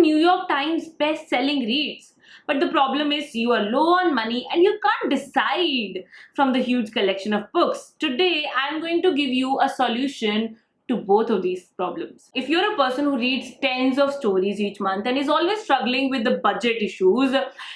New York Times best-selling reads. But the problem is you are low on money and you can't decide from the huge collection of books. Today, I'm going to give you a solution to both of these problems. If you're a person who reads tens of stories each month and is always struggling with the budget issues,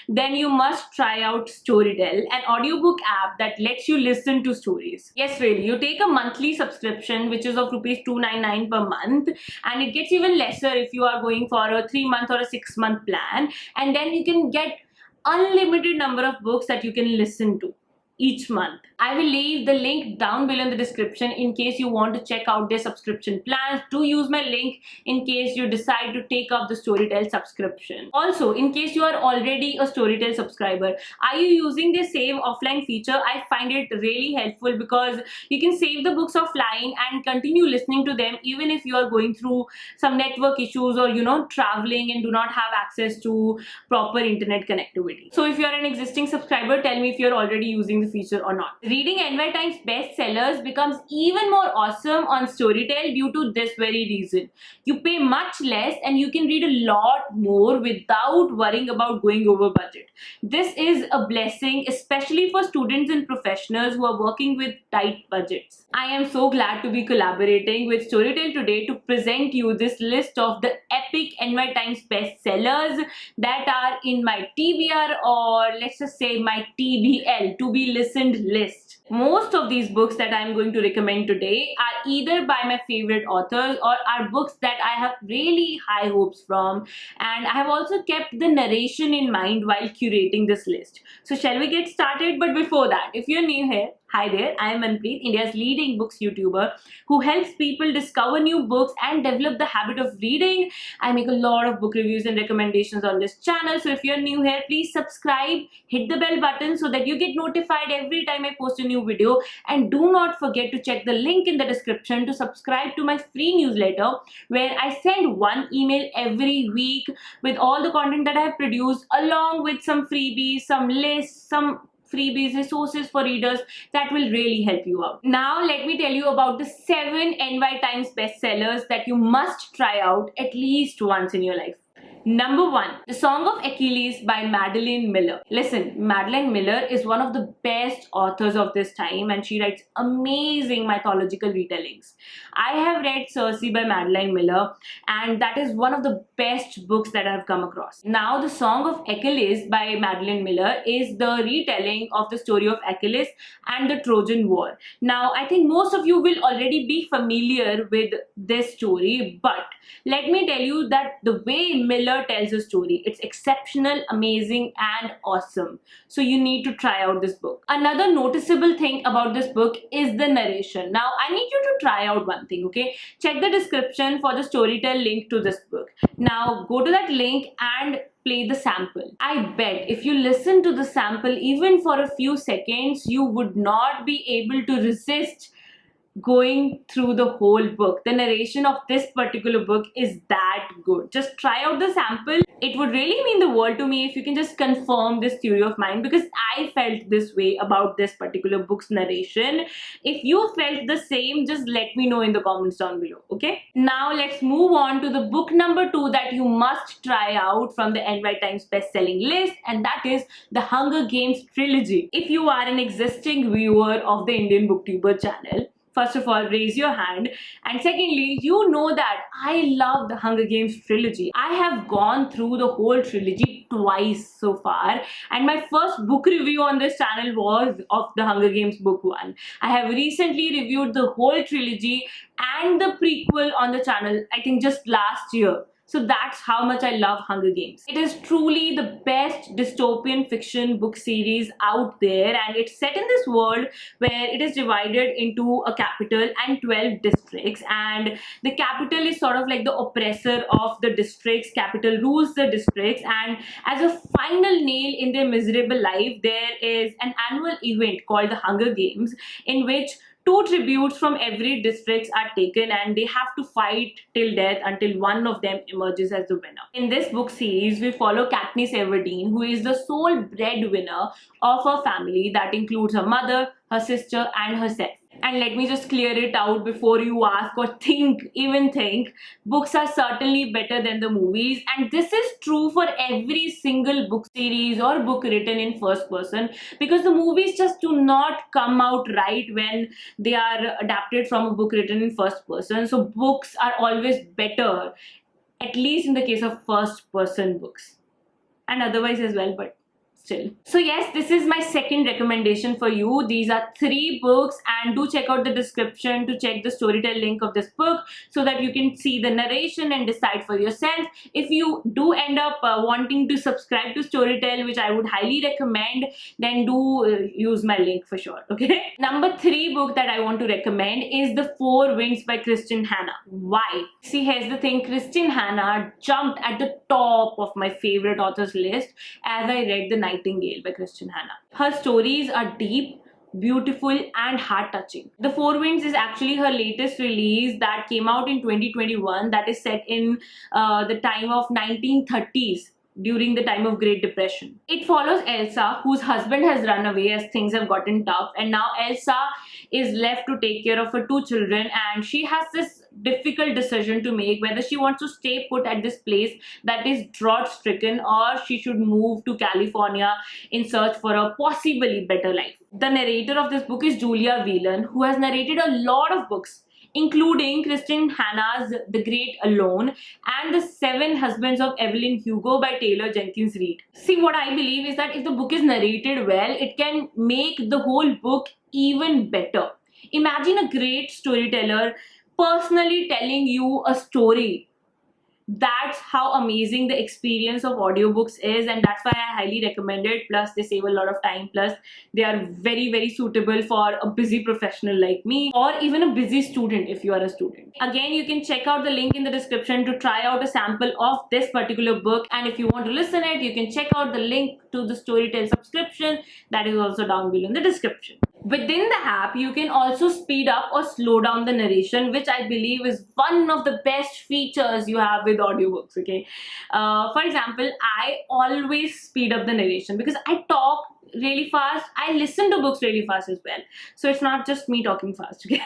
then you must try out Storytel, an audiobook app that lets you listen to stories. Yes, really, you take a monthly subscription which is of rupees 299 per month, and it gets even lesser if you are going for a 3-month or a 6-month plan, and then you can get unlimited number of books that you can listen to each month. I will leave the link down below in the description in case you want to check out their subscription plans. Do use my link in case you decide to take up the Storytel subscription. Also, in case you are already a Storytel subscriber, are you using the save offline feature? I find it really helpful because you can save the books offline and continue listening to them even if you are going through some network issues or traveling and do not have access to proper internet connectivity. So if you are an existing subscriber, tell me if you are already using the feature or not. Reading NY Times bestsellers becomes even more awesome on Storytel due to this very reason. You pay much less and you can read a lot more without worrying about going over budget. This is a blessing, especially for students and professionals who are working with tight budgets. I am so glad to be collaborating with Storytel today to present you this list of the epic NY Times bestsellers that are in my TBR, or let's just say my TBL, to be listened list. Most of these books that I'm going to recommend today are either by my favorite authors or are books that I have really high hopes from, and I have also kept the narration in mind while curating this list. So shall we get started? But before that, if you're new here, hi there, I am Manpreet, India's leading books YouTuber who helps people discover new books and develop the habit of reading. I make a lot of book reviews and recommendations on this channel. So if you're new here, please subscribe, hit the bell button so that you get notified every time I post a new video. And do not forget to check the link in the description to subscribe to my free newsletter where I send one email every week with all the content that I have produced, along with some freebies, some lists, some freebies, resources for readers that will really help you out. Now let me tell you about the 7 NY Times bestsellers that you must try out at least once in your life. Number 1, The Song of Achilles by Madeline Miller. Listen, Madeline Miller is one of the best authors of this time and she writes amazing mythological retellings. I have read Circe by Madeline Miller and that is one of the best books that I have come across. Now, The Song of Achilles by Madeline Miller is the retelling of the story of Achilles and the Trojan War. Now, I think most of you will already be familiar with this story, but let me tell you that the way Miller tells a story, it's exceptional, amazing, and awesome. So you need to try out this book. Another noticeable thing about this book is the narration. Now, I need you to try out one thing, okay? Check the description for the Storytel link to this book. Now, go to that link and play the sample. I bet if you listen to the sample even for a few seconds, you would not be able to resist going through the whole book. The narration of this particular book is that good. Just try out the sample. It would really mean the world to me if you can just confirm this theory of mine, because I felt this way about this particular book's narration. If you felt the same, just let me know in the comments down below, okay? Now let's move on to the book number 2 that you must try out from the NY Times best-selling list, and that is the Hunger Games trilogy. If you are an existing viewer of the Indian Booktuber channel, first of all, raise your hand. And secondly, you know that I love the Hunger Games trilogy. I have gone through the whole trilogy twice so far. And my first book review on this channel was of the Hunger Games book 1. I have recently reviewed the whole trilogy and the prequel on the channel, I think just last year. So that's how much I love Hunger Games. It is truly the best dystopian fiction book series out there, and it's set in this world where it is divided into a capital and 12 districts, and the capital is sort of like the oppressor of the districts. Capital rules the districts, and as a final nail in their miserable life, there is an annual event called the Hunger Games, in which 2 tributes from every district are taken and they have to fight till death until one of them emerges as the winner. In this book series, we follow Katniss Everdeen, who is the sole breadwinner of her family that includes her mother, her sister, and herself. And let me just clear it out before you ask or even think. Books are certainly better than the movies, and this is true for every single book series or book written in first person, because the movies just do not come out right when they are adapted from a book written in first person. So books are always better, at least in the case of first person books, and otherwise as well, but still. So yes, this is my second recommendation for you. These are 3 books, and do check out the description to check the Storytel link of this book so that you can see the narration and decide for yourself. If you do end up wanting to subscribe to Storytel, which I would highly recommend, then do use my link for sure, okay? Number 3 book that I want to recommend is The Four Winds by Kristen Hanna. Why? See, here's the thing. Kristen Hanna jumped at the top of my favorite authors list as I read The Nightingale by Kristen Hanna. Her stories are deep, beautiful, and heart-touching. The Four Winds is actually her latest release that came out in 2021, that is set in the time of 1930s, during the time of Great Depression. It follows Elsa, whose husband has run away as things have gotten tough, and now Elsa is left to take care of her 2 children, and she has this difficult decision to make whether she wants to stay put at this place that is drought stricken, or she should move to California in search for a possibly better life. The narrator of this book is Julia Whelan, who has narrated a lot of books, including Kristen Hanna's The Great Alone and The Seven Husbands of Evelyn Hugo by Taylor Jenkins Reid. See, what I believe is that if the book is narrated well, it can make the whole book even better. Imagine a great storyteller personally telling you a story. That's how amazing the experience of audiobooks is, and that's why I highly recommend it. Plus, they save a lot of time. Plus, they are very, very suitable for a busy professional like me, or even a busy student if you are a student. Again, you can check out the link in the description to try out a sample of this particular book, and if you want to listen it, you can check out the link to the Storytel subscription that is also down below in the description. Within the app, you can also speed up or slow down the narration, which I believe is one of the best features you have with audiobooks, okay? For example, I always speed up the narration because I talk really fast. I listen to books really fast as well. So it's not just me talking fast, okay?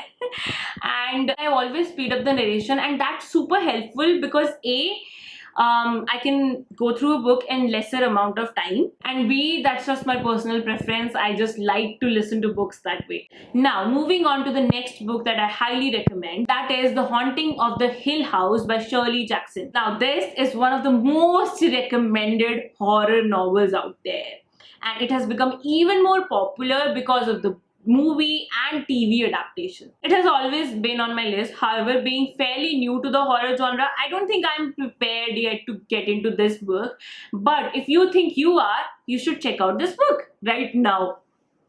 And I always speed up the narration, and that's super helpful because I can go through a book in lesser amount of time, and B, that's just my personal preference. I just like to listen to books that way. Now, moving on to the next book that I highly recommend, that is The Haunting of the Hill House by Shirley Jackson. Now, this is one of the most recommended horror novels out there, and it has become even more popular because of the movie and TV adaptation. It has always been on my list. However, being fairly new to the horror genre, I don't think I'm prepared yet to get into this book. But if you think you are, you should check out this book right now,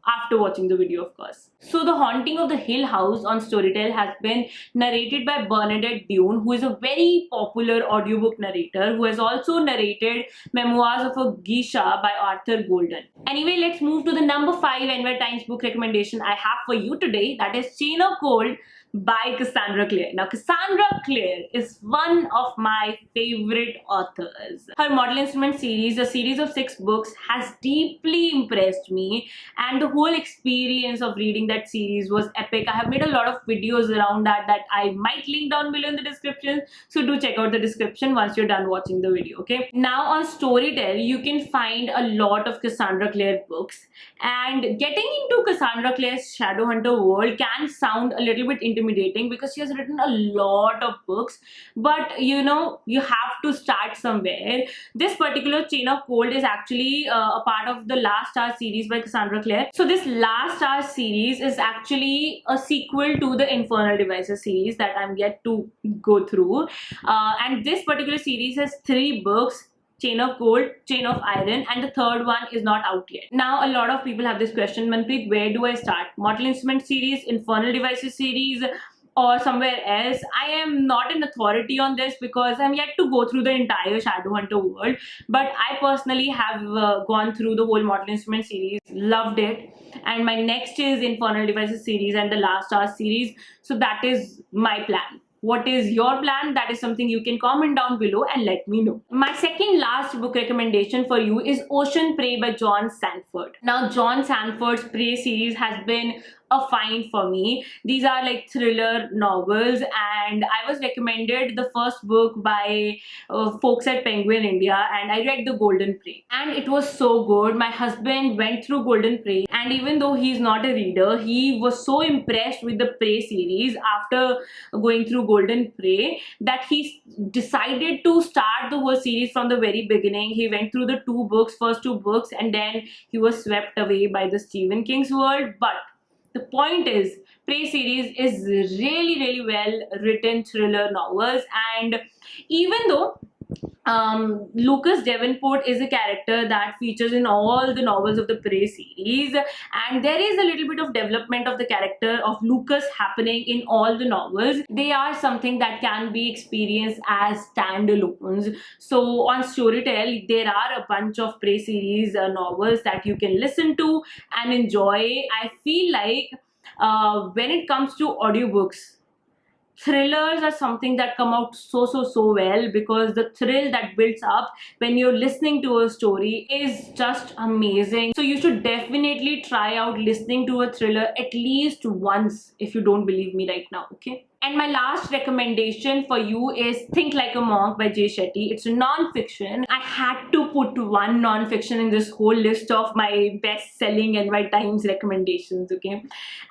after watching the video, of course. So The Haunting of the Hill House on Storytel has been narrated by Bernadette Dune, who is a very popular audiobook narrator who has also narrated Memoirs of a Geisha by Arthur Golden. Anyway, let's move to the number 5 NY Times book recommendation I have for you today. That is Chain of Gold by Cassandra Clare. Now, Cassandra Clare is one of my favorite authors. Her Mortal Instruments series, a series of 6 books, has deeply impressed me, and the whole experience of reading that series was epic. I have made a lot of videos around that I might link down below in the description, so do check out the description once you're done watching the video, okay? Now, on Storytel, you can find a lot of Cassandra Clare books, and getting into Cassandra Clare's Shadowhunter world can sound a little bit intimidating because she has written a lot of books, but you know, you have to start somewhere. This particular Chain of Gold is actually a part of the Last Hour series by Cassandra Clare. So this Last Hour series is actually a sequel to the Infernal Devices series that I'm yet to go through, and this particular series has 3 books: Chain of Gold, Chain of Iron, and the third one is not out yet. Now, a lot of people have this question, Manpreet, where do I start? Mortal Instruments series, Infernal Devices series, or somewhere else? I am not an authority on this because I'm yet to go through the entire Shadowhunter world, but I personally have gone through the whole Mortal Instruments series, loved it, and my next is Infernal Devices series and the Last Hour series, so that is my plan. What is your plan? That is something you can comment down below and let me know. My second last book recommendation for you is Ocean Prey by John Sandford. Now, John Sandford's Prey series has been a find for me. These are like thriller novels, and I was recommended the first book by folks at Penguin India, and I read The Golden Prey, and it was so good. My husband went through Golden Prey, and even though he's not a reader, he was so impressed with the Prey series after going through Golden Prey that he decided to start the whole series from the very beginning. He went through the first two books, and then he was swept away by the Stephen King's world. But the point is, Prey series is really well written thriller novels, and even though Lucas Davenport is a character that features in all the novels of the Prey series, and there is a little bit of development of the character of Lucas happening in all the novels. They are something that can be experienced as standalones. So on Storytel, there are a bunch of Prey series novels that you can listen to and enjoy. I feel like when it comes to audiobooks, thrillers are something that come out so well, because the thrill that builds up when you're listening to a story is just amazing. So you should definitely try out listening to a thriller at least once if you don't believe me right now, okay? And my last recommendation for you is Think Like a Monk by Jay Shetty. It's a non-fiction. I had to put one non-fiction in this whole list of my best-selling NY Times recommendations, okay?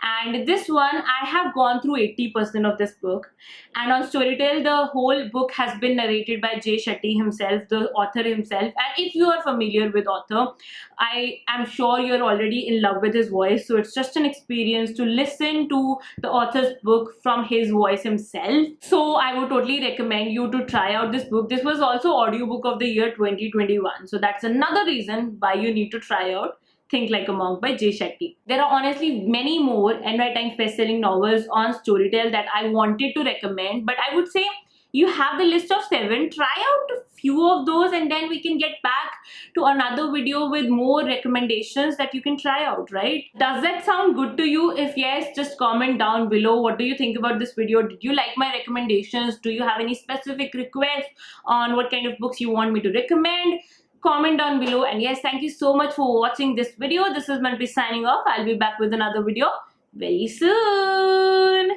And this one, I have gone through 80% of this book. And on Storytel, the whole book has been narrated by Jay Shetty himself, the author himself. And if you are familiar with author, I am sure you're already in love with his voice. So it's just an experience to listen to the author's book from his voice himself. So I would totally recommend you to try out this book. This was also Audiobook of the Year 2021. So that's another reason why you need to try out Think Like a Monk by Jay Shetty. There are honestly many more NY Times best-selling novels on Storytel that I wanted to recommend, but I would say you have the list of 7. Try out a few of those, and then we can get back to another video with more recommendations that you can try out, right? Does that sound good to you? If yes, just comment down below. What do you think about this video? Did you like my recommendations? Do you have any specific requests on what kind of books you want me to recommend? Comment down below. And yes, thank you so much for watching this video. This is Manpreet signing off. I'll be back with another video very soon.